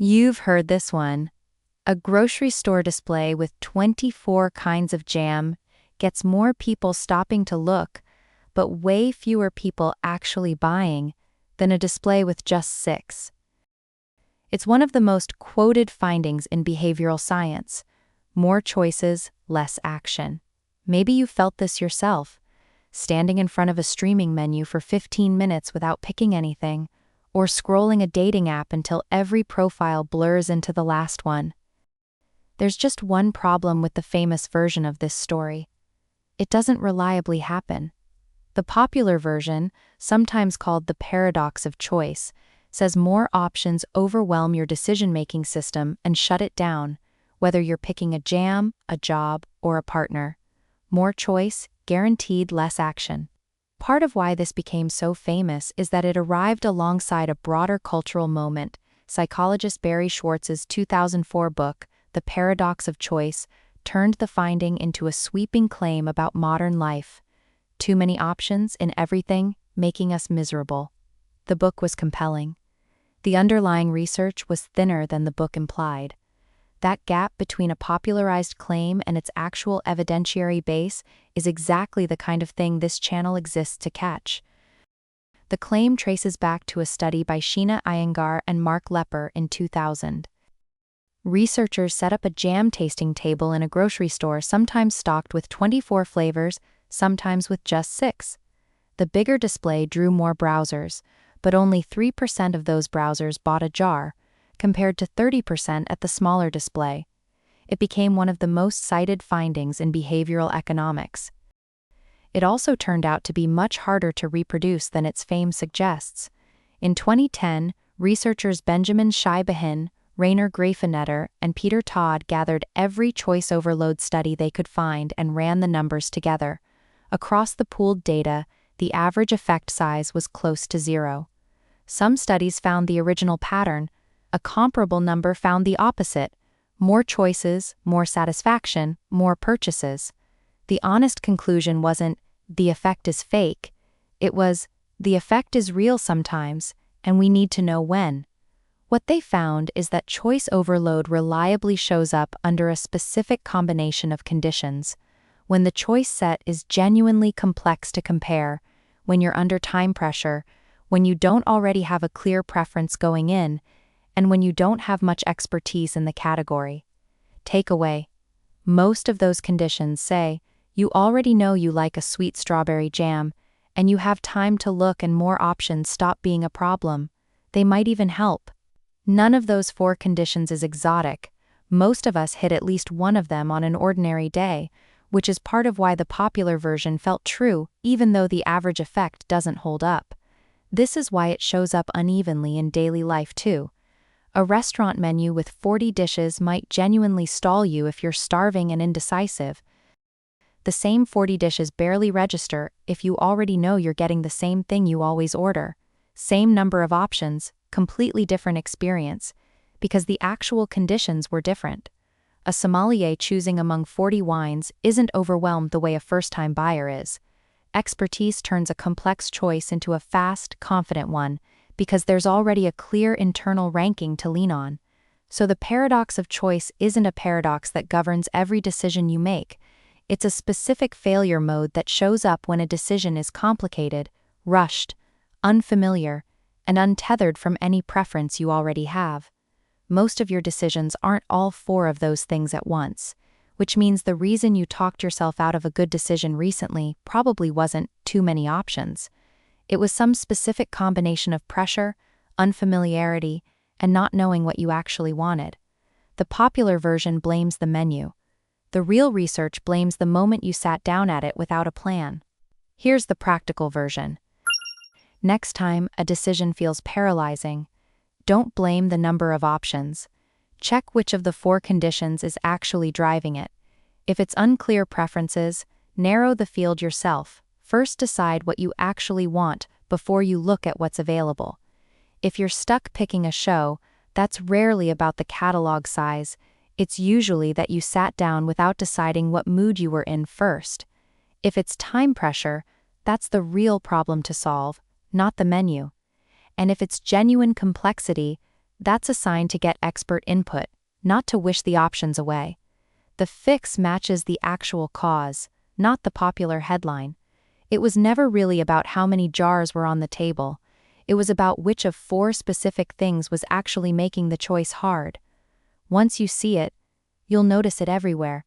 You've heard this one. A grocery store display with 24 kinds of jam gets more people stopping to look, but way fewer people actually buying than a display with just 6. It's one of the most quoted findings in behavioral science. More choices, less action. Maybe you felt this yourself, standing in front of a streaming menu for 15 minutes without picking anything, or scrolling a dating app until every profile blurs into the last one. There's just one problem with the famous version of this story. It doesn't reliably happen. The popular version, sometimes called the paradox of choice, says more options overwhelm your decision-making system and shut it down, whether you're picking a jam, a job, or a partner. More choice, guaranteed less action. Part of why this became so famous is that it arrived alongside a broader cultural moment. Psychologist Barry Schwartz's 2004 book, The Paradox of Choice, turned the finding into a sweeping claim about modern life. Too many options in everything, making us miserable. The book was compelling. The underlying research was thinner than the book implied. That gap between a popularized claim and its actual evidentiary base is exactly the kind of thing this channel exists to catch. The claim traces back to a study by Sheena, Iyengar, and Mark Lepper in 2000. Researchers set up a jam tasting table in a grocery store, sometimes stocked with 24 flavors, sometimes with just 6. The bigger display drew more browsers, but only 3% of those browsers bought a jar, compared to 30% at the smaller display. It became one of the most cited findings in behavioral economics. It also turned out to be much harder to reproduce than its fame suggests. In 2010, researchers Benjamin Scheibehenne, Greifeneder, and Peter Todd gathered every choice overload study they could find and ran the numbers together. Across the pooled data, the average effect size was close to 0. Some studies found the original pattern. A comparable number found the opposite: more choices, more satisfaction, more purchases. The honest conclusion wasn't, the effect is fake. It was, the effect is real sometimes, and we need to know when. What they found is that choice overload reliably shows up under a specific combination of conditions. When the choice set is genuinely complex to compare, when you're under time pressure, when you don't already have a clear preference going in, and when you don't have much expertise in the category. Takeaway: most of those conditions say, you already know you like a sweet strawberry jam, and you have time to look and more options stop being a problem. They might even help. None of those 4 conditions is exotic. Most of us hit at least one of them on an ordinary day, which is part of why the popular version felt true, even though the average effect doesn't hold up. This is why it shows up unevenly in daily life too. A restaurant menu with 40 dishes might genuinely stall you if you're starving and indecisive. The same 40 dishes barely register if you already know you're getting the same thing you always order. Same number of options, completely different experience, because the actual conditions were different. A sommelier choosing among 40 wines isn't overwhelmed the way a first-time buyer is. Expertise turns a complex choice into a fast, confident one, because there's already a clear internal ranking to lean on. So the paradox of choice isn't a paradox that governs every decision you make. It's a specific failure mode that shows up when a decision is complicated, rushed, unfamiliar, and untethered from any preference you already have. Most of your decisions aren't all 4 of those things at once, which means the reason you talked yourself out of a good decision recently probably wasn't too many options. It was some specific combination of pressure, unfamiliarity, and not knowing what you actually wanted. The popular version blames the menu. The real research blames the moment you sat down at it without a plan. Here's the practical version. Next time a decision feels paralyzing, don't blame the number of options. Check which of the 4 conditions is actually driving it. If it's unclear preferences, narrow the field yourself. First decide what you actually want before you look at what's available. If you're stuck picking a show, that's rarely about the catalog size. It's usually that you sat down without deciding what mood you were in first. If it's time pressure, that's the real problem to solve, not the menu. And if it's genuine complexity, That's a sign to get expert input, not to wish the options away. The fix matches the actual cause, not the popular headline. It was never really about how many jars were on the table. It was about which of 4 specific things was actually making the choice hard. Once you see it, you'll notice it everywhere.